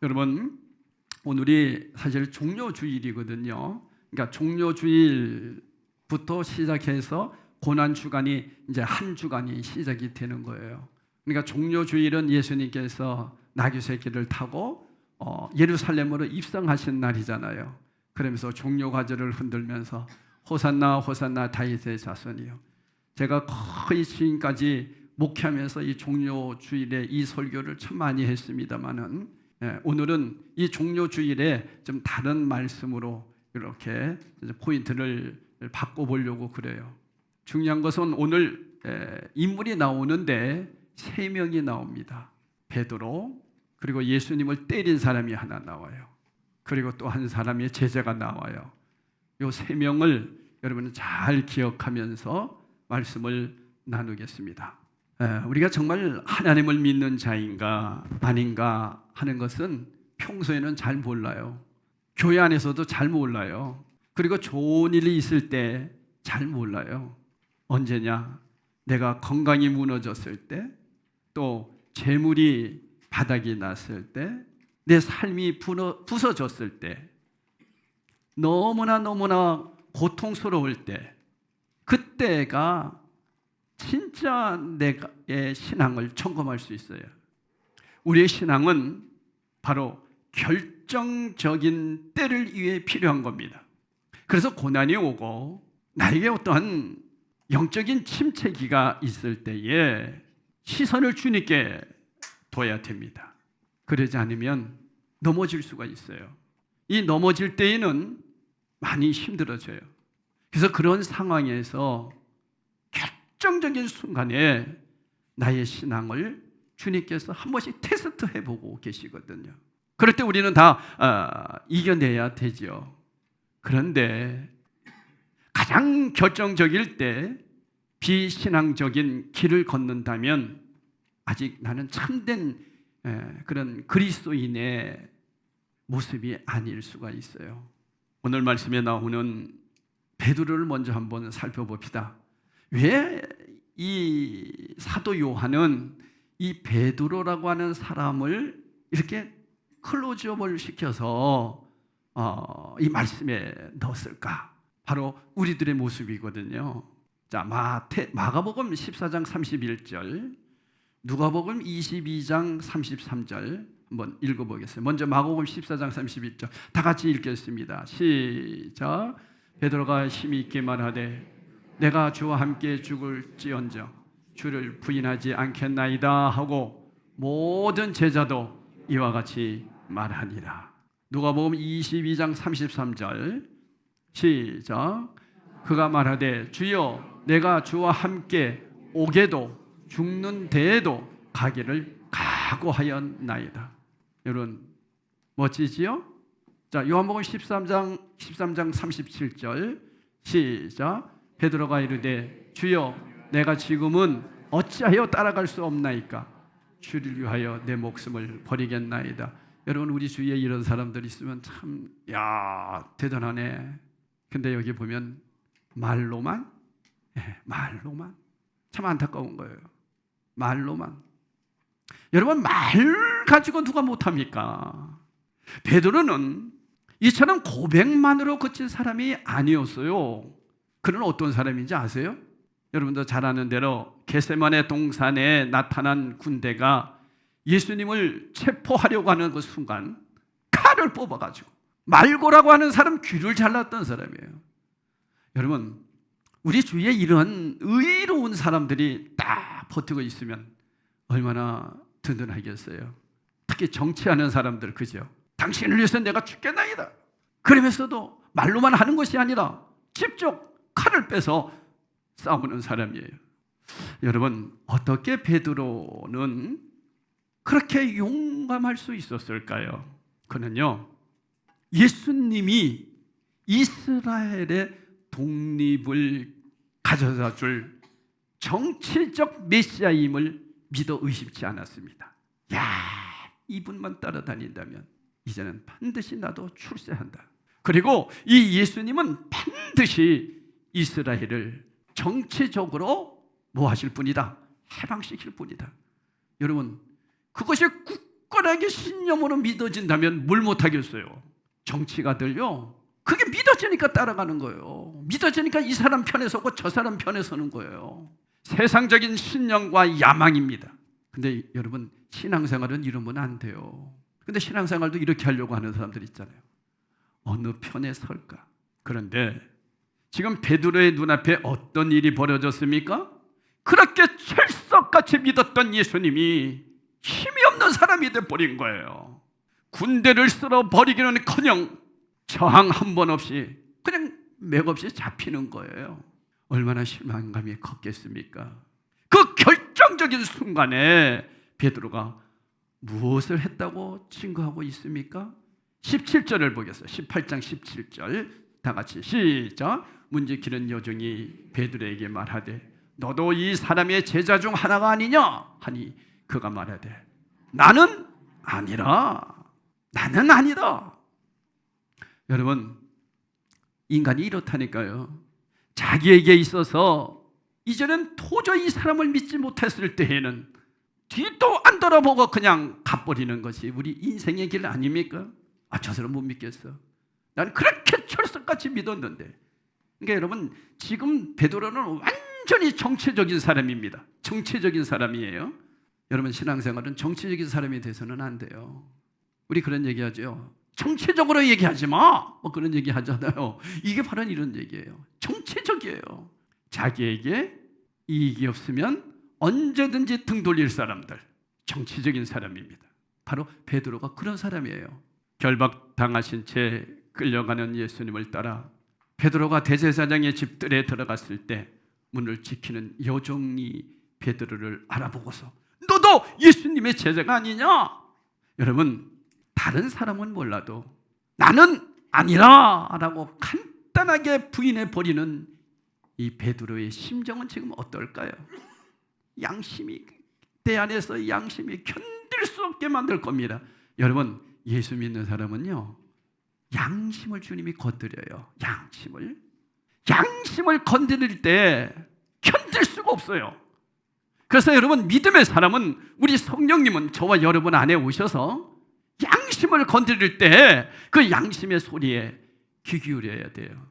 여러분, 오늘이 사실 종료주일이거든요. 그러니까 종료주일부터 시작해서 고난주간이 이제 한 주간이 시작이 되는 거예요. 그러니까 종료주일은 예수님께서 나귀새끼를 타고 예루살렘으로 입성하신 날이잖아요. 그러면서 종려과제를 흔들면서 호산나 호산나 다윗의 자손이요. 제가 거의 지금까지 목회하면서 이 종료주일에 이 설교를 참 많이 했습니다만은 오늘은 이 종료주일에 좀 다른 말씀으로 이렇게 포인트를 바꿔보려고 그래요. 중요한 것은 오늘 인물이 나오는데 3명이 나옵니다. 베드로, 그리고 예수님을 때린 사람이 하나 나와요. 그리고 또 한 사람의 제자가 나와요. 이 3명을 여러분은 잘 기억하면서 말씀을 나누겠습니다. 우리가 정말 하나님을 믿는 자인가 아닌가 하는 것은 평소에는 잘 몰라요. 교회 안에서도 잘 몰라요. 그리고 좋은 일이 있을 때 잘 몰라요. 언제냐? 내가 건강이 무너졌을 때, 또 재물이 바닥이 났을 때, 내 삶이 부서졌을 때, 너무나 고통스러울 때, 그때가 진짜 내의 신앙을 점검할 수 있어요. 우리의 신앙은 바로 결정적인 때를 위해 필요한 겁니다. 그래서 고난이 오고 나에게 어떠한 영적인 침체기가 있을 때에 시선을 주님께 둬야 됩니다. 그러지 않으면 넘어질 수가 있어요. 이 넘어질 때에는 많이 힘들어져요. 그래서 그런 상황에서 결정적인 순간에 나의 신앙을 주님께서 한 번씩 테스트해보고 계시거든요. 그럴 때 우리는 다 이겨내야 되죠. 그런데 가장 결정적일 때 비신앙적인 길을 걷는다면 아직 나는 참된 그런 그리스도인의 모습이 아닐 수가 있어요. 오늘 말씀에 나오는 베드로를 먼저 한번 살펴봅시다. 왜 이 사도 요한은 이 베드로라고 하는 사람을 이렇게 클로즈업을 시켜서 이 말씀에 넣었을까? 바로 우리들의 모습이거든요. 자, 마가복음 14장 31절, 누가복음 22장 33절 한번 읽어보겠습니다. 먼저 마가복음 14장 31절 다 같이 읽겠습니다. 시작. 베드로가 힘이 있게 말하되 내가 주와 함께 죽을지언정 주를 부인하지 않겠나이다 하고 모든 제자도 이와 같이 말하니라. 누가복음 22장 33절 시작. 그가 말하되 주여 내가 주와 함께 오게도 죽는 데에도 가기를 각오하였나이다. 여러분 멋지지요? 자, 요한복음 13장 37절 시작. 베드로가 이르되 주여 내가 지금은 어찌하여 따라갈 수 없나이까? 주를 위하여 내 목숨을 버리겠나이다. 여러분 우리 주위에 이런 사람들 있으면 참 대단하네. 근데 여기 보면 말로만 참 안타까운 거예요. 말로만. 여러분 말 가지고 누가 못합니까? 베드로는 이처럼 고백만으로 그친 사람이 아니었어요. 그는 어떤 사람인지 아세요? 여러분도 잘 아는 대로 겟세마네 동산에 나타난 군대가 예수님을 체포하려고 하는 그 순간 칼을 뽑아가지고 말고라고 하는 사람 귀를 잘랐던 사람이에요. 여러분 우리 주위에 이런 의로운 사람들이 딱 버티고 있으면 얼마나 든든하겠어요. 특히 정치하는 사람들, 그죠? 당신을 위해서 내가 죽겠나이다. 그러면서도 말로만 하는 것이 아니라 직접 칼을 빼서 싸우는 사람이에요. 여러분 어떻게 베드로는 그렇게 용감할 수 있었을까요? 그는요 예수님이 이스라엘의 독립을 가져다 줄 정치적 메시아임을 믿어 의심치 않았습니다. 이분만 따라다닌다면 이제는 반드시 나도 출세한다. 그리고 이 예수님은 반드시 이스라엘을 정치적으로 뭐 하실 분이다? 해방시킬 분이다. 여러분 그것이 굳건하게 신념으로 믿어진다면 뭘 못하겠어요? 정치가들요, 그게 믿어지니까 따라가는 거예요. 믿어지니까 이 사람 편에 서고 저 사람 편에 서는 거예요. 세상적인 신념과 야망입니다. 근데 여러분, 신앙생활은 이러면 안 돼요. 근데 신앙생활도 이렇게 하려고 하는 사람들 있잖아요. 어느 편에 설까? 그런데 지금 베드로의 눈앞에 어떤 일이 벌어졌습니까? 그렇게 철석같이 믿었던 예수님이 힘이 없는 사람이 돼버린 거예요. 군대를 쓸어버리기는커녕 저항 한 번 없이 그냥 맥없이 잡히는 거예요. 얼마나 실망감이 컸겠습니까? 그 결정적인 순간에 베드로가 무엇을 했다고 증거하고 있습니까? 17절을 보겠어요. 18장 17절 다 같이 시작. 문지키는 여종이 베드로에게 말하되 너도 이 사람의 제자 중 하나가 아니냐 하니 그가 말하되 나는 아니라, 나는 아니다. 여러분, 인간이 이렇다니까요. 자기에게 있어서 이제는 도저히 이 사람을 믿지 못했을 때에는 뒤도 안 돌아보고 그냥 가버리는 것이 우리 인생의 길 아닙니까? 아, 저 사람 못 믿겠어. 난 그렇게 철석같이 믿었는데. 그러니까 여러분, 지금 베드로는 완전히 정치적인 사람입니다. 정치적인 사람이에요. 여러분, 신앙생활은 정치적인 사람이 돼서는 안 돼요. 우리 그런 얘기하죠. 정치적으로 얘기하지 마, 뭐 그런 얘기 하잖아요. 이게 바로 이런 얘기예요. 정치적이에요. 자기에게 이익이 없으면 언제든지 등 돌릴 사람들, 정치적인 사람입니다. 바로 베드로가 그런 사람이에요. 결박당하신 채 끌려가는 예수님을 따라 베드로가 대제사장의 집들에 들어갔을 때 문을 지키는 여종이 베드로를 알아보고서 너도 예수님의 제자가 아니냐? 여러분, 다른 사람은 몰라도 나는 아니라 라고 간단하게 부인해 버리는 이 베드로의 심정은 지금 어떨까요? 양심이, 내 안에서 양심이 견딜 수 없게 만들 겁니다. 여러분, 예수 믿는 사람은요, 양심을 주님이 건드려요. 양심을 건드릴 때 견딜 수가 없어요. 그래서 여러분, 믿음의 사람은, 우리 성령님은 저와 여러분 안에 오셔서 양심을 건드릴 때 그 양심의 소리에 귀 기울여야 돼요.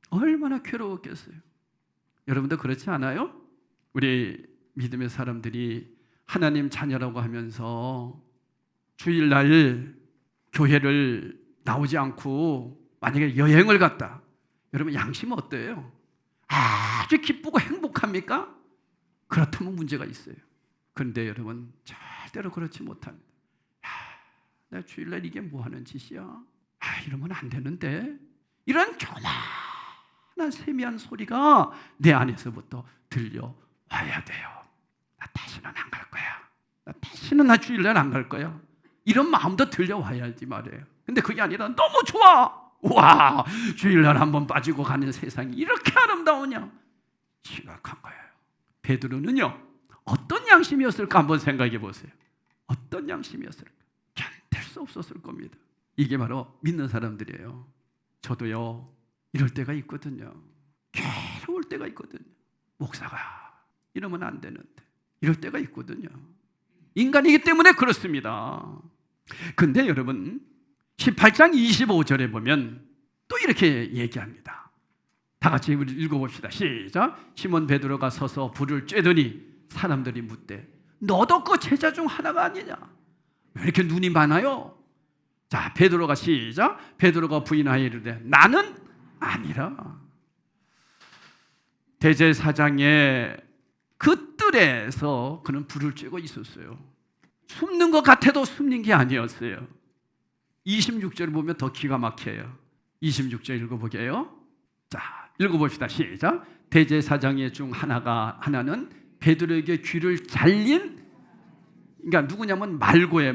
얼마나 괴로웠겠어요. 여러분도 그렇지 않아요? 우리 믿음의 사람들이 하나님 자녀라고 하면서 주일날 교회를 나오지 않고 만약에 여행을 갔다. 여러분, 양심은 어때요? 아주 기쁘고 행복합니까? 그렇다면 문제가 있어요. 그런데 여러분, 절대로 그렇지 못합니다. 내가 주일날 이게 뭐 하는 짓이야? 이러면 안 되는데. 이런 조만한 세미한 소리가 내 안에서부터 들려와야 돼요. 나 다시는 안 갈 거야. 나 다시는 나 주일날 안 갈 거야. 이런 마음도 들려와야지 말이에요. 근데 그게 아니라 너무 좋아. 와, 주일날 한번 빠지고 가는 세상이 이렇게 아름다우냐? 심각한 거예요. 베드로는요, 어떤 양심이었을까 한번 생각해 보세요. 어떤 양심이었을까? 견딜 수 없었을 겁니다. 이게 바로 믿는 사람들이에요. 저도요, 이럴 때가 있거든요. 괴로울 때가 있거든요. 목사가 이러면 안 되는데 이럴 때가 있거든요. 인간이기 때문에 그렇습니다. 근데 여러분, 18장 25절에 보면 또 이렇게 얘기합니다. 다 같이 우리 읽어봅시다. 시작. 시몬 베드로가 서서 불을 쬐더니 사람들이 묻되 너도 그 제자 중 하나가 아니냐? 왜 이렇게 눈이 많아요? 자, 베드로가 시작. 베드로가 부인하여 이르되 나는 아니라. 대제사장의 그 뜰에서 그는 불을 쬐고 있었어요. 숨는 것 같아도 숨는 게 아니었어요. 26절을 보면 더 기가 막혀요. 26절 읽어보게요. 자, 읽어봅시다. 시작. 대제사장의 중 하나는 베드로에게 귀를 잘린, 그러니까 누구냐면 말고의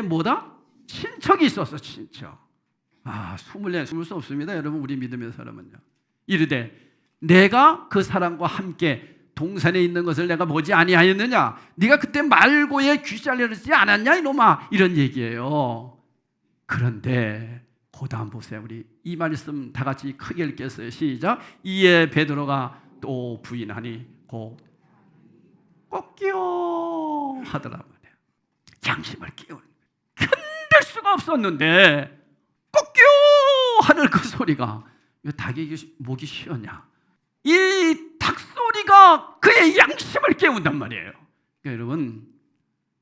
뭐다? 친척이 있었어. 친척. 숨을 수 없습니다. 여러분, 우리 믿음의 사람은요. 이르되 내가 그 사람과 함께 동산에 있는 것을 내가 보지 아니하였느냐? 네가 그때 말고의 귀 잘렸지 않았냐 이놈아? 이런 얘기예요. 그런데 그 다음 보세요. 우리 이 말씀 다 같이 크게 읽겠어요. 시작. 이에 베드로가 또 부인하니 꼭 끼워 하더라 말이에요. 양심을 끼우는 거예요. 수가 없었는데 꺾여 하는 그 소리가, 왜 닭에게 목이 쉬었냐? 이 닭소리가 그의 양심을 깨운단 말이에요. 그러니까 여러분,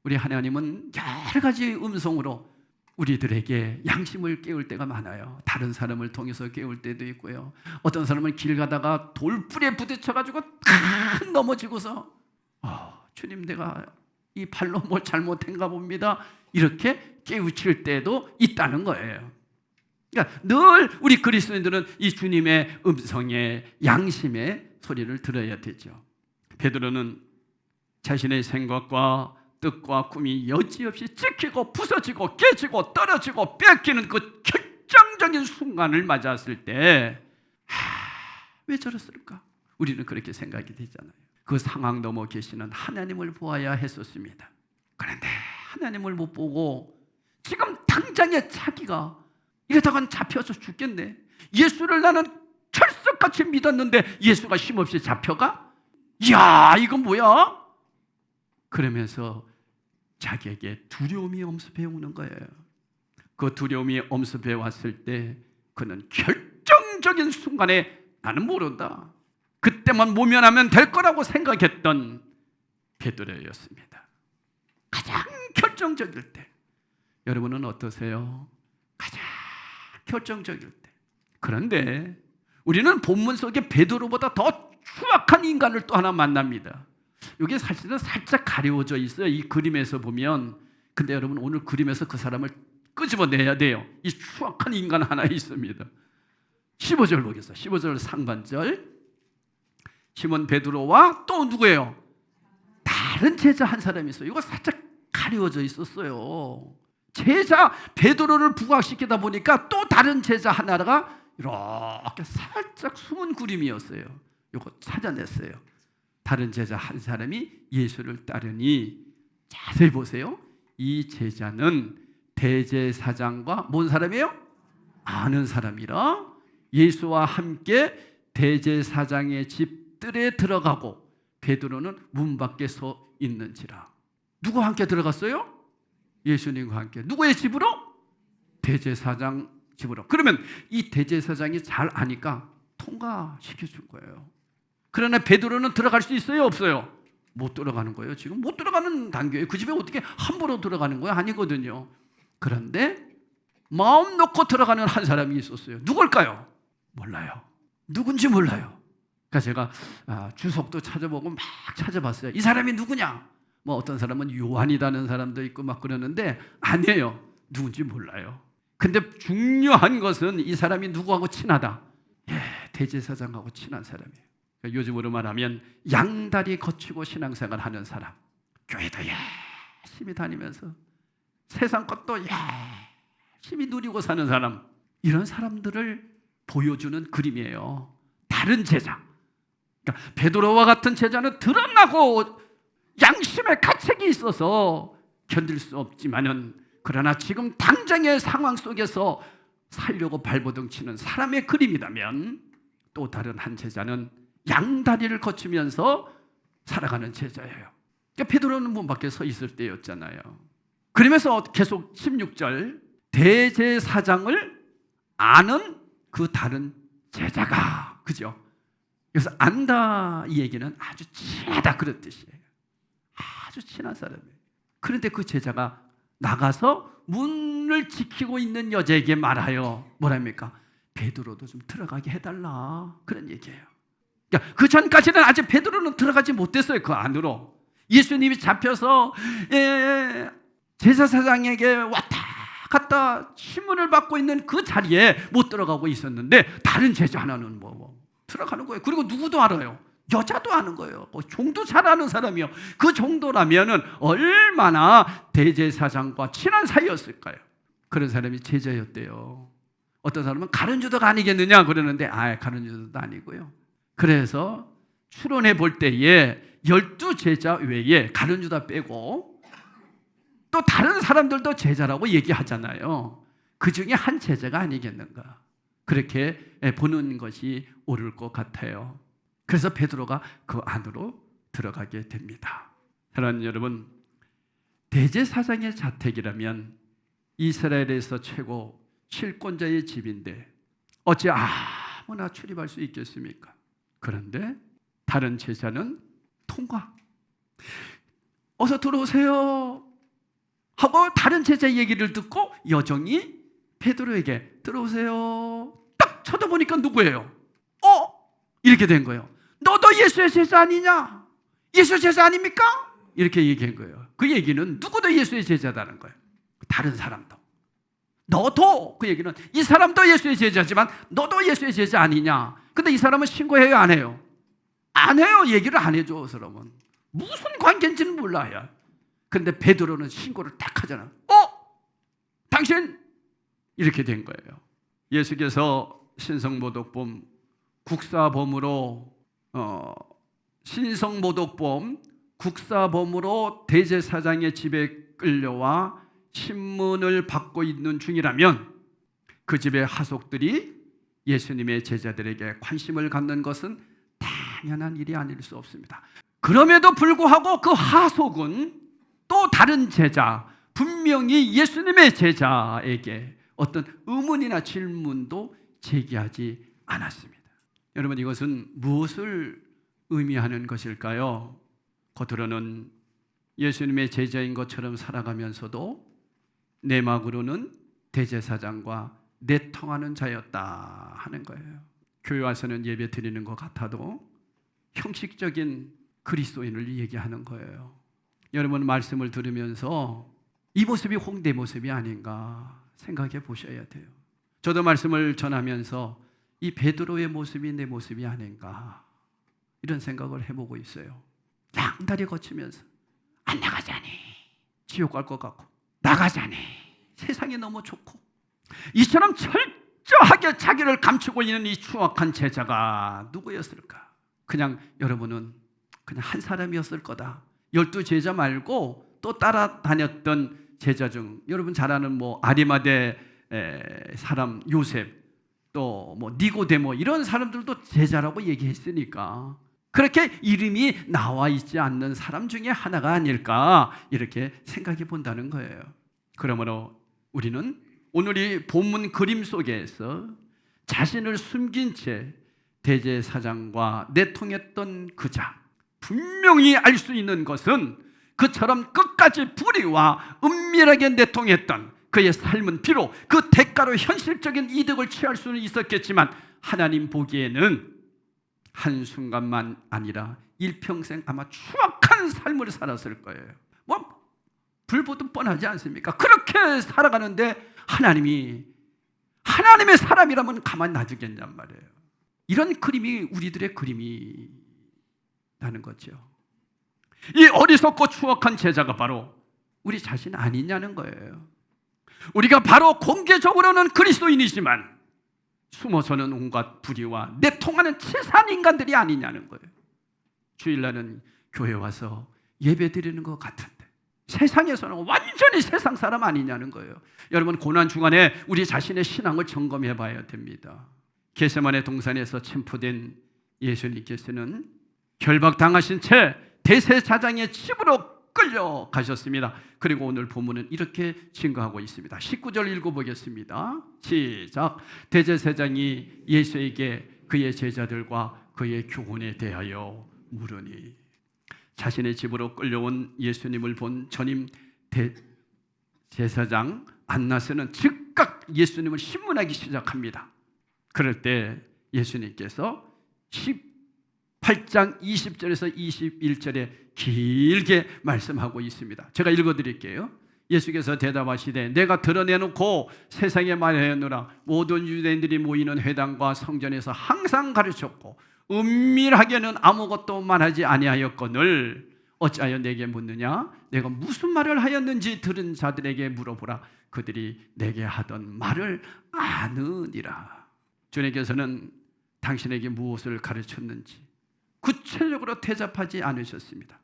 우리 하나님은 여러 가지 음성으로 우리들에게 양심을 깨울 때가 많아요. 다른 사람을 통해서 깨울 때도 있고요. 어떤 사람은 길 가다가 돌불에 부딪혀가지고 탁 넘어지고서 주님, 내가 이 발로 뭘 잘못한가 봅니다, 이렇게 깨우칠 때도 있다는 거예요. 그러니까 늘 우리 그리스도인들은 이 주님의 음성의 양심의 소리를 들어야 되죠. 베드로는 자신의 생각과 뜻과 꿈이 여지없이 찍히고 부서지고 깨지고 떨어지고 뺏기는 그 결정적인 순간을 맞았을 때, 왜 저랬을까? 우리는 그렇게 생각이 되잖아요. 그 상황 넘어 계시는 하나님을 보아야 했었습니다. 그런데 하나님을 못 보고 지금 당장에 자기가 이러다간 잡혀서 죽겠네, 예수를 나는 철석같이 믿었는데 예수가 힘없이 잡혀가? 이야, 이건 뭐야? 그러면서 자기에게 두려움이 엄습해 오는 거예요. 그 두려움이 엄습해 왔을 때 그는 결정적인 순간에 나는 모른다, 그때만 모면하면 될 거라고 생각했던 베드로였습니다. 가장 결정적일 때. 여러분은 어떠세요? 가장 결정적일 때. 그런데 우리는 본문 속에 베드로보다 더 추악한 인간을 또 하나 만납니다. 이게 사실은 살짝 가려워져 있어요, 이 그림에서 보면. 근데 여러분, 오늘 그림에서 그 사람을 끄집어내야 돼요. 이 추악한 인간 하나 있습니다. 15절 보겠습니다. 15절 상반절. 시몬 베드로와 또 누구예요? 다른 제자 한 사람이 있어요. 이거 살짝 가려워져 있었어요. 제자 베드로를 부각시키다 보니까 또 다른 제자 하나가 이렇게 살짝 숨은 그림이었어요. 이거 찾아냈어요. 다른 제자 한 사람이 예수를 따르니, 자세히 보세요. 이 제자는 대제사장과 뭔 사람이에요? 아는 사람이라 예수와 함께 대제사장의 집들에 들어가고 베드로는 문 밖에 서 있는지라. 누구와 함께 들어갔어요? 예수님과 함께. 누구의 집으로? 대제사장 집으로. 그러면 이 대제사장이 잘 아니까 통과시켜준 거예요. 그러나 베드로는 들어갈 수 있어요, 없어요? 못 들어가는 거예요. 지금 못 들어가는 단계예요. 그 집에 어떻게 함부로 들어가는 거예요? 아니거든요. 그런데 마음 놓고 들어가는 한 사람이 있었어요. 누굴까요? 몰라요. 누군지 몰라요. 그러니까 제가 주석도 찾아보고 막 찾아봤어요. 이 사람이 누구냐? 뭐 어떤 사람은 요한이라는 사람도 있고 막 그러는데 아니에요. 누군지 몰라요. 근데 중요한 것은 이 사람이 누구하고 친하다. 대제사장하고 친한 사람이에요. 그러니까 요즘으로 말하면 양다리 거치고 신앙생활 하는 사람. 교회도 열심히 다니면서 세상 것도 열심히 누리고 사는 사람. 이런 사람들을 보여주는 그림이에요. 다른 제자. 그러니까 베드로와 같은 제자는 드러나고 양심의 가책이 있어서 견딜 수 없지만은, 그러나 지금 당장의 상황 속에서 살려고 발버둥 치는 사람의 그림이라면, 또 다른 한 제자는 양다리를 거치면서 살아가는 제자예요. 그러니까 베드로는 문 밖에 서 있을 때였잖아요. 그러면서 계속 16절, 대제사장을 아는 그 다른 제자가, 그죠? 그래서 안다 이 얘기는 아주 친하다 그런 뜻이에요. 아주 친한 사람이에요. 그런데 그 제자가 나가서 문을 지키고 있는 여자에게 말하여 뭐랍니까? 베드로도 좀 들어가게 해달라, 그런 얘기예요. 그러니까 그 전까지는 아직 베드로는 들어가지 못했어요. 그 안으로 예수님이 잡혀서 제사사장에게 왔다 갔다 신문을 받고 있는 그 자리에 못 들어가고 있었는데, 다른 제자 하나는 들어가는 거예요. 그리고 누구도 알아요. 여자도 아는 거예요. 종도 잘 아는 사람이요. 그 정도라면은 얼마나 대제사장과 친한 사이였을까요? 그런 사람이 제자였대요. 어떤 사람은 가룟유다가 아니겠느냐 그러는데, 가룟유다도 아니고요. 그래서 추론해 볼 때에 12제자 외에 가룟유다 빼고 또 다른 사람들도 제자라고 얘기하잖아요. 그 중에 한 제자가 아니겠는가, 그렇게 보는 것이 옳을 것 같아요. 그래서 베드로가 그 안으로 들어가게 됩니다. 사랑하는 여러분, 대제사장의 자택이라면 이스라엘에서 최고 실권자의 집인데 어찌 아무나 출입할 수 있겠습니까? 그런데 다른 제자는 통과. 어서 들어오세요 하고 다른 제자 얘기를 듣고 여정이 베드로에게 들어오세요. 딱 쳐다보니까 누구예요? 이렇게 된 거예요. 너도 예수의 제자 아니냐? 예수 제자 아닙니까? 이렇게 얘기한 거예요. 그 얘기는 누구도 예수의 제자다는 거예요. 다른 사람도. 너도, 그 얘기는 이 사람도 예수의 제자지만 너도 예수의 제자 아니냐? 근데 이 사람은 신고해요, 안 해요? 안 해요. 얘기를 안 해줘. 그 사람은 무슨 관계인지는 몰라요. 근데 베드로는 신고를 딱 하잖아. 당신! 이렇게 된 거예요. 예수께서 신성모독범 국사범으로 신성모독범 국사범으로 대제사장의 집에 끌려와 신문을 받고 있는 중이라면 그 집의 하속들이 예수님의 제자들에게 관심을 갖는 것은 당연한 일이 아닐 수 없습니다. 그럼에도 불구하고 그 하속은 또 다른 제자, 분명히 예수님의 제자에게 어떤 의문이나 질문도 제기하지 않았습니다. 여러분, 이것은 무엇을 의미하는 것일까요? 겉으로는 예수님의 제자인 것처럼 살아가면서도 내막으로는 대제사장과 내통하는 자였다 하는 거예요. 교회 와서는 예배 드리는 것 같아도 형식적인 그리스도인을 얘기하는 거예요. 여러분, 말씀을 들으면서 이 모습이 홍대 모습이 아닌가 생각해 보셔야 돼요. 저도 말씀을 전하면서 이 베드로의 모습이 내 모습이 아닌가 이런 생각을 해보고 있어요. 양다리 거치면서 안 나가자니 지옥 갈 것 같고, 나가자니 세상이 너무 좋고, 이처럼 철저하게 자기를 감추고 있는 이 추악한 제자가 누구였을까? 그냥 여러분은 그냥 한 사람이었을 거다. 12제자 말고 또 따라다녔던 제자 중 여러분 잘 아는 아리마대 사람 요셉, 또 니고데모, 이런 사람들도 제자라고 얘기했으니까 그렇게 이름이 나와 있지 않는 사람 중에 하나가 아닐까 이렇게 생각해 본다는 거예요. 그러므로 우리는 오늘 이 본문 그림 속에서 자신을 숨긴 채 대제사장과 내통했던 그자, 분명히 알 수 있는 것은 그처럼 끝까지 불의와 은밀하게 내통했던 그의 삶은 비록 그 대가로 현실적인 이득을 취할 수는 있었겠지만 하나님 보기에는 한순간만 아니라 일평생 아마 추악한 삶을 살았을 거예요. 불보듯 뻔하지 않습니까? 그렇게 살아가는데 하나님의 사람이라면 가만히 놔두겠냔 말이에요. 이런 그림이 우리들의 그림이라는 거죠. 이 어리석고 추악한 제자가 바로 우리 자신 아니냐는 거예요. 우리가 바로 공개적으로는 그리스도인이지만 숨어서는 온갖 불의와 내통하는 치산 인간들이 아니냐는 거예요. 주일날은 교회 와서 예배 드리는 것 같은데 세상에서는 완전히 세상 사람 아니냐는 거예요. 여러분, 고난 중간에 우리 자신의 신앙을 점검해 봐야 됩니다. 겟세마네 동산에서 체포된 예수님께서는 결박당하신 채 대제사장의 집으로 끌려가셨습니다. 그리고 오늘 본문은 이렇게 증거하고 있습니다. 19절 읽어보겠습니다. 시작. 대제사장이 예수에게 그의 제자들과 그의 교훈에 대하여 물으니, 자신의 집으로 끌려온 예수님을 본 전임 대제사장 안나스는 즉각 예수님을 신문하기 시작합니다. 그럴 때 예수님께서 18장 20절에서 21절에 길게 말씀하고 있습니다. 제가 읽어드릴게요. 예수께서 대답하시되 내가 드러내놓고 세상에 말하였노라. 모든 유대인들이 모이는 회당과 성전에서 항상 가르쳤고 은밀하게는 아무것도 말하지 아니하였거늘 어찌하여 내게 묻느냐? 내가 무슨 말을 하였는지 들은 자들에게 물어보라. 그들이 내게 하던 말을 아느니라. 주님께서는 당신에게 무엇을 가르쳤는지 구체적으로 대답하지 않으셨습니다.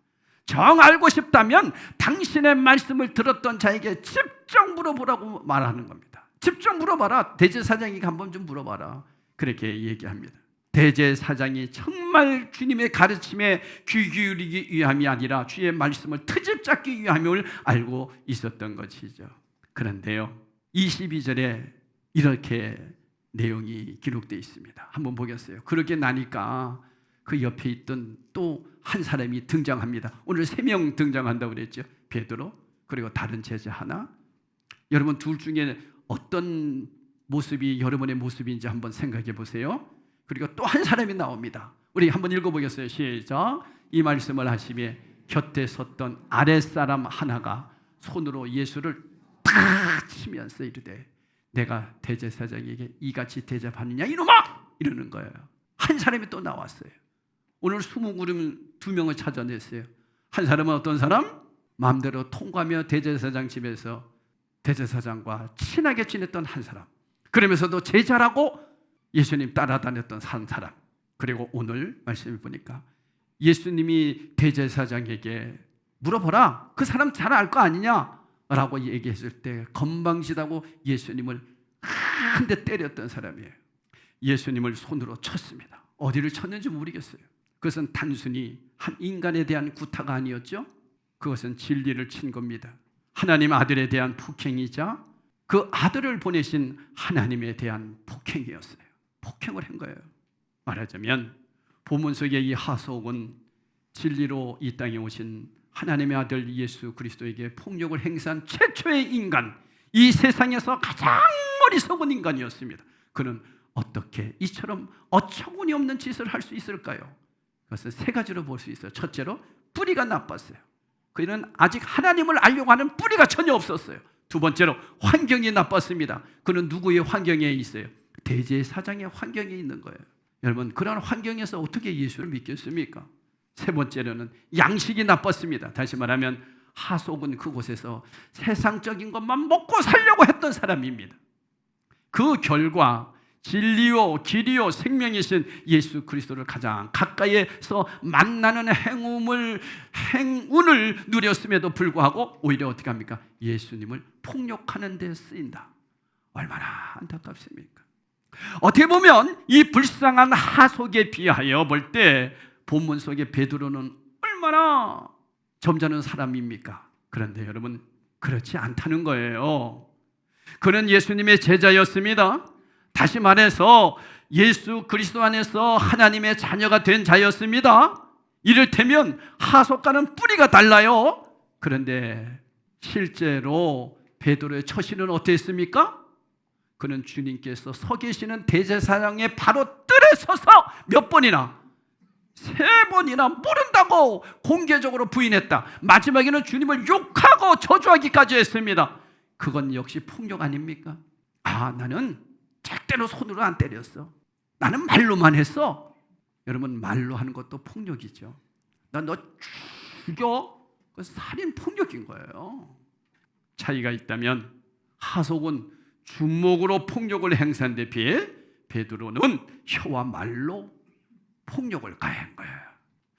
정 알고 싶다면 당신의 말씀을 들었던 자에게 직접 물어보라고 말하는 겁니다. 직접 물어봐라. 대제사장에게 한번 좀 물어봐라. 그렇게 얘기합니다. 대제사장이 정말 주님의 가르침에 귀 기울이기 위함이 아니라 주의 말씀을 트집 잡기 위함을 알고 있었던 것이죠. 그런데요, 22절에 이렇게 내용이 기록되어 있습니다. 한번 보겠어요. 그렇게 나니까 그 옆에 있던 또 한 사람이 등장합니다. 오늘 3명 등장한다고 그랬죠. 베드로, 그리고 다른 제자 하나. 여러분 둘 중에 어떤 모습이 여러분의 모습인지 한번 생각해 보세요. 그리고 또 한 사람이 나옵니다. 우리 한번 읽어보겠어요. 시작. 이 말씀을 하시며 곁에 섰던 아랫사람 하나가 손으로 예수를 탁 치면서 이르되 내가 대제사장에게 이같이 대접하느냐 이놈아! 이러는 거예요. 한 사람이 또 나왔어요. 오늘 22명을 찾아냈어요. 한 사람은 어떤 사람? 마음대로 통과하며 대제사장 집에서 대제사장과 친하게 지냈던 한 사람, 그러면서도 제자라고 예수님 따라다녔던 한 사람. 그리고 오늘 말씀을 보니까 예수님이 대제사장에게 물어보라, 그 사람 잘 알 거 아니냐 라고 얘기했을 때 건방지다고 예수님을 한 대 때렸던 사람이에요. 예수님을 손으로 쳤습니다. 어디를 쳤는지 모르겠어요. 그것은 단순히 한 인간에 대한 구타가 아니었죠. 그것은 진리를 친 겁니다. 하나님 아들에 대한 폭행이자 그 아들을 보내신 하나님에 대한 폭행이었어요. 폭행을 한 거예요. 말하자면 본문 속의 이 하속은 진리로 이 땅에 오신 하나님의 아들 예수 그리스도에게 폭력을 행사한 최초의 인간, 이 세상에서 가장 어리석은 인간이었습니다. 그는 어떻게 이처럼 어처구니 없는 짓을 할 수 있을까요? 그것을 3가지로 볼 수 있어요. 첫째로 뿌리가 나빴어요. 그는 아직 하나님을 알려고 하는 뿌리가 전혀 없었어요. 두 번째로 환경이 나빴습니다. 그는 누구의 환경에 있어요? 대제사장의 환경에 있는 거예요. 여러분, 그런 환경에서 어떻게 예수를 믿겠습니까? 세 번째로는 양식이 나빴습니다. 다시 말하면 하속은 그곳에서 세상적인 것만 먹고 살려고 했던 사람입니다. 그 결과 진리요 길이요 생명이신 예수 그리스도를 가장 가까이에서 만나는 행운을 누렸음에도 불구하고 오히려 어떻게 합니까? 예수님을 폭력하는 데 쓰인다. 얼마나 안타깝습니까? 어떻게 보면 이 불쌍한 하속에 비하여 볼 때 본문 속의 베드로는 얼마나 점잖은 사람입니까? 그런데 여러분, 그렇지 않다는 거예요. 그는 예수님의 제자였습니다. 다시 말해서 예수 그리스도 안에서 하나님의 자녀가 된 자였습니다. 이를테면 하속과는 뿌리가 달라요. 그런데 실제로 베드로의 처신은 어땠습니까? 그는 주님께서 서 계시는 대제사장의 바로 뜰에 서서 몇 번이나 3번이나 모른다고 공개적으로 부인했다. 마지막에는 주님을 욕하고 저주하기까지 했습니다. 그건 역시 폭력 아닙니까? 나는 절대로 손으로 안 때렸어. 나는 말로만 했어. 여러분, 말로 하는 것도 폭력이죠. 나 너 죽여? 그건 살인 폭력인 거예요. 차이가 있다면 하속은 주먹으로 폭력을 행사한 데 비해 베드로는 혀와 말로 폭력을 가한 거예요.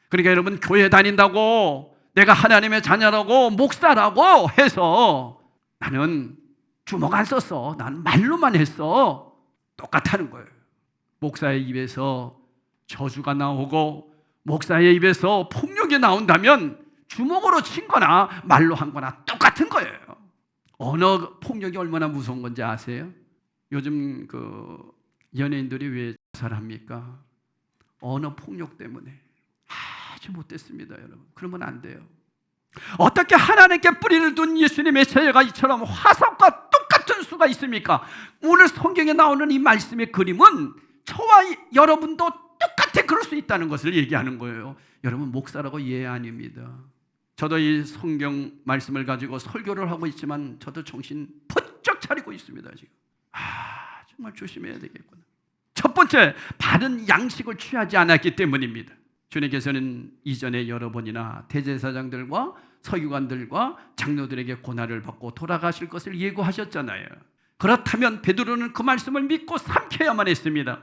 그러니까 여러분, 교회 다닌다고 내가 하나님의 자녀라고 목사라고 해서 나는 주먹 안 썼어. 난 말로만 했어. 똑같다는 거예요. 목사의 입에서 저주가 나오고 목사의 입에서 폭력이 나온다면 주먹으로 친 거나 말로 한 거나 똑같은 거예요. 언어 폭력이 얼마나 무서운 건지 아세요? 요즘 그 연예인들이 왜 자살합니까? 언어 폭력 때문에. 아주 못됐습니다, 여러분. 그러면 안 돼요. 어떻게 하나님께 뿌리를 둔 예수님의 제자가 이처럼 화석과 똑같은 수가 있습니까? 오늘 성경에 나오는 이 말씀의 그림은 저와 여러분도 똑같이 그럴 수 있다는 것을 얘기하는 거예요. 여러분, 목사라고 예 아닙니다. 저도 이 성경 말씀을 가지고 설교를 하고 있지만 저도 정신 번쩍 차리고 있습니다, 지금. 정말 조심해야 되겠구나. 첫 번째, 바른 양식을 취하지 않았기 때문입니다. 주님께서는 이전에 여러 번이나 대제사장들과 서기관들과 장로들에게 고난을 받고 돌아가실 것을 예고하셨잖아요. 그렇다면 베드로는 그 말씀을 믿고 삼켜야만 했습니다.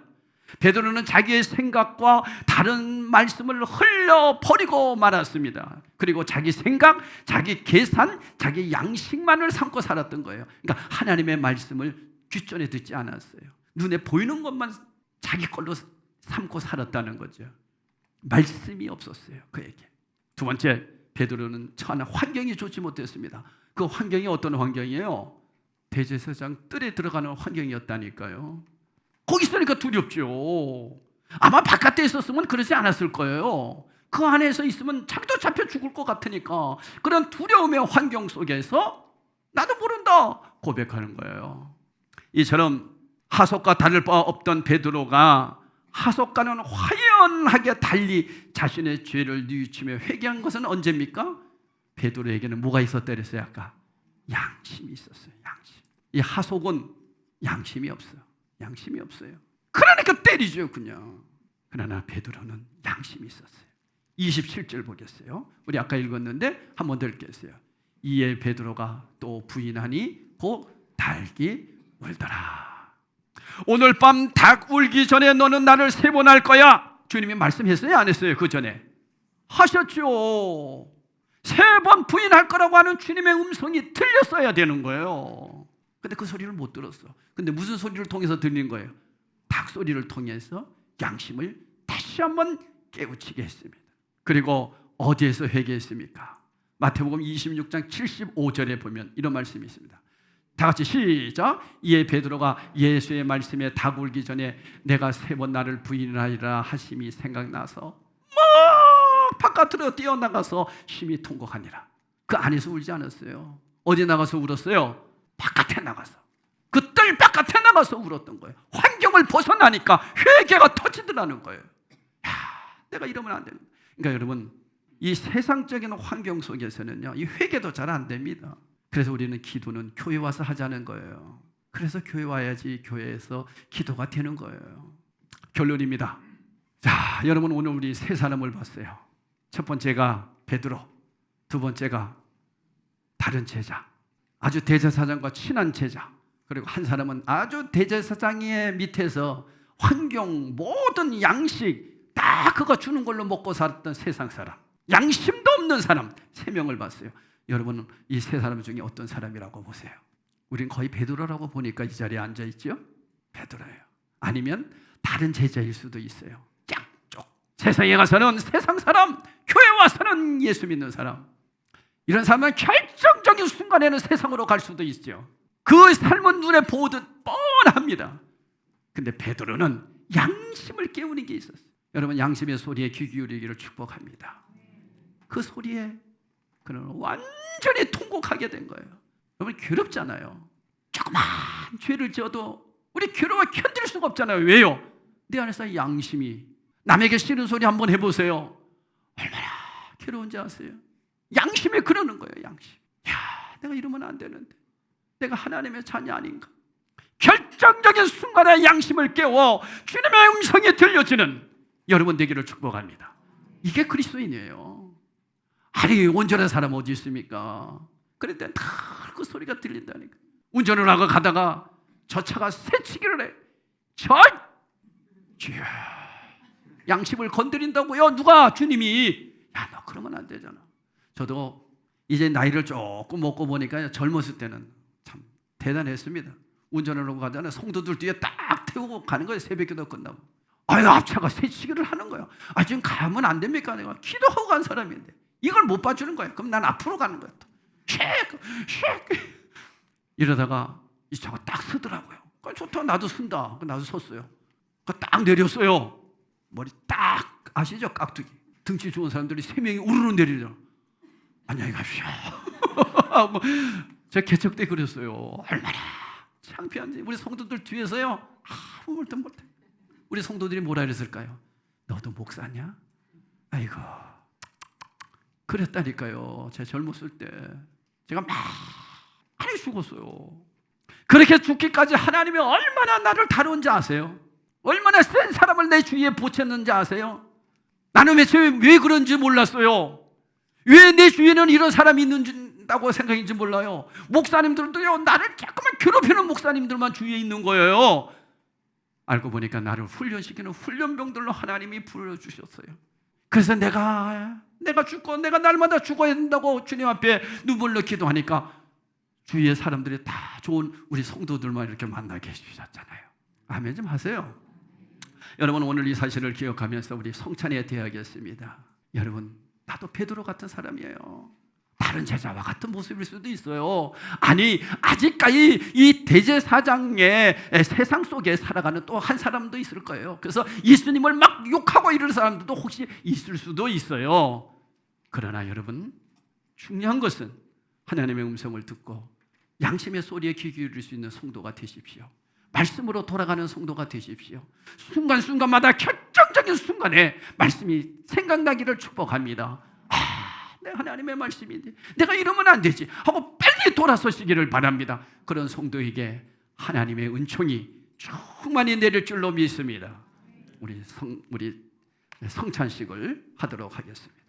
베드로는 자기의 생각과 다른 말씀을 흘려버리고 말았습니다. 그리고 자기 생각, 자기 계산, 자기 양식만을 삼고 살았던 거예요. 그러니까 하나님의 말씀을 귓전에 듣지 않았어요. 눈에 보이는 것만 자기 걸로 삼고 살았다는 거죠. 말씀이 없었어요, 그에게. 두 번째, 베드로는 처한 환경이 좋지 못했습니다. 그 환경이 어떤 환경이에요? 대제사장 뜰에 들어가는 환경이었다니까요. 거기 있으니까 두렵죠. 아마 바깥에 있었으면 그러지 않았을 거예요. 그 안에서 있으면 자기도 잡혀 죽을 것 같으니까 그런 두려움의 환경 속에서 나도 모른다 고백하는 거예요. 이처럼 하속과 다를 바 없던 베드로가 하속과는 화연하게 달리 자신의 죄를 뉘우치며 회개한 것은 언제입니까? 베드로에게는 뭐가 있었다 그랬어요? 아까 양심이 있었어요. 양심. 이 하속은 양심이 없어요. 양심이 없어요. 그러니까 때리죠 그냥. 그러나 베드로는 양심이 있었어요. 27절 보겠어요. 우리 아까 읽었는데 한 번 더 읽겠어요. 이에 베드로가 또 부인하니 곧 닭이 울더라. 오늘 밤 닭 울기 전에 너는 나를 3번 할 거야. 주님이 말씀했어요? 안 했어요? 그 전에 하셨죠. 3번 부인할 거라고 하는 주님의 음성이 들렸어야 되는 거예요. 근데 그 소리를 못 들었어. 근데 무슨 소리를 통해서 들린 거예요? 닭 소리를 통해서 양심을 다시 한번 깨우치게 했습니다. 그리고 어디에서 회개했습니까? 마태복음 26장 75절에 보면 이런 말씀이 있습니다. 다 같이 시작. 이에 베드로가 예수의 말씀에 닭 울기 전에 내가 3번 나를 부인하리라 하심이 생각나서 막 바깥으로 뛰어나가서 심히 통곡하니라. 그 안에서 울지 않았어요. 어디 나가서 울었어요? 바깥에 나가서. 그 뜰 바깥에 나가서 울었던 거예요. 환경을 벗어나니까 회개가 터지더라는 거예요. 야, 내가 이러면 안 되는. 그러니까 여러분, 이 세상적인 환경 속에서는요, 이 회개도 잘 안 됩니다. 그래서 우리는 기도는 교회 와서 하자는 거예요. 그래서 교회 와야지 교회에서 기도가 되는 거예요. 결론입니다. 자, 여러분 오늘 우리 3사람을 봤어요. 첫 번째가 베드로, 두 번째가 다른 제자, 아주 대제사장과 친한 제자, 그리고 한 사람은 아주 대제사장의 밑에서 환경, 모든 양식 다 그거 주는 걸로 먹고 살았던 세상 사람, 양심도 없는 사람 3명을 봤어요. 여러분은 이 3사람 중에 어떤 사람이라고 보세요? 우린 거의 베드로라고 보니까 이 자리에 앉아있죠? 베드로예요. 아니면 다른 제자일 수도 있어요. 양쪽. 세상에 가서는 세상 사람, 교회 와서는 예수 믿는 사람. 이런 사람은 결정적인 순간에는 세상으로 갈 수도 있죠. 그 삶은 눈에 보듯 뻔합니다. 근데 베드로는 양심을 깨우는 게 있었어요. 여러분 양심의 소리에 귀 기울이기를 축복합니다. 그 소리에 그는 완전히 통곡하게 된 거예요. 여러분 괴롭잖아요. 조그만 죄를 지어도 우리 괴로워 견딜 수가 없잖아요. 왜요? 내 안에서 양심이. 남에게 싫은 소리 한번 해보세요. 얼마나 괴로운지 아세요? 양심이 그러는 거예요. 양심. 야, 내가 이러면 안 되는데 내가 하나님의 자녀 아닌가? 결정적인 순간에 양심을 깨워 주님의 음성이 들려지는 여러분 되기를 축복합니다. 이게 그리스도인이에요. 아니 온전한 사람 어디 있습니까? 그럴 땐 다 그 소리가 들린다니까. 운전을 하고 가다가 저 차가 새치기를 해. 양심을 건드린다고요? 누가? 주님이. 야, 너 그러면 안 되잖아. 저도 이제 나이를 조금 먹고 보니까 젊었을 때는 참 대단했습니다. 운전을 하고 가잖아요. 성도들 뒤에 딱 태우고 가는 거예요. 새벽기도 끝나고. 아유, 앞차가 새치기를 하는 거예요. 아, 지금 가면 안 됩니까? 내가 기도하고 간 사람인데 이걸 못 봐주는 거예요. 그럼 난 앞으로 가는 거예요. 이러다가 이 차가 딱 서더라고요. 좋다, 나도 쓴다. 나도 섰어요. 딱 내렸어요. 머리 딱, 아시죠? 깍두기. 등치 좋은 사람들이 3명이 우르르 내리죠. 안녕히 가십시오. 제가 개척 때 그랬어요. 얼마나 창피한지. 우리 성도들 뒤에서요. 아무것도 못해. 우리 성도들이 뭐라 그랬을까요? 너도 목사냐? 아이고. 그랬다니까요. 제가 젊었을 때. 제가 많이 죽었어요. 그렇게 죽기까지 하나님이 얼마나 나를 다룬지 아세요? 얼마나 센 사람을 내 주위에 보챘는지 아세요? 나는 왜 그런지 몰랐어요. 왜 내 주위에는 이런 사람이 있는다고 생각인지 몰라요. 목사님들도요, 나를 자꾸만 괴롭히는 목사님들만 주위에 있는 거예요. 알고 보니까 나를 훈련시키는 훈련병들로 하나님이 불러주셨어요. 그래서 내가 죽고 내가 날마다 죽어야 된다고 주님 앞에 눈물로 기도하니까 주위의 사람들이 다 좋은 우리 성도들만 이렇게 만나게 해주셨잖아요. 아멘 좀 하세요. 여러분 오늘 이 사실을 기억하면서 우리 성찬에 대하겠습니다. 여러분 나도 베드로 같은 사람이에요. 다 다른 제자와 같은 모습일 수도 있어요. 아니, 아직까지 이 대제사장의 세상 속에 살아가는 또 한 사람도 있을 거예요. 그래서 예수님을 막 욕하고 이러는 사람들도 혹시 있을 수도 있어요. 그러나 여러분, 중요한 것은 하나님의 음성을 듣고 양심의 소리에 귀 기울일 수 있는 성도가 되십시오. 말씀으로 돌아가는 성도가 되십시오. 순간순간마다 결정적인 순간에 말씀이 생각나기를 축복합니다. 내 하나님의 말씀인데 내가 이러면 안 되지 하고 빨리 돌아서시기를 바랍니다. 그런 성도에게 하나님의 은총이 충만히 내릴 줄로 믿습니다. 우리 성찬식을 하도록 하겠습니다.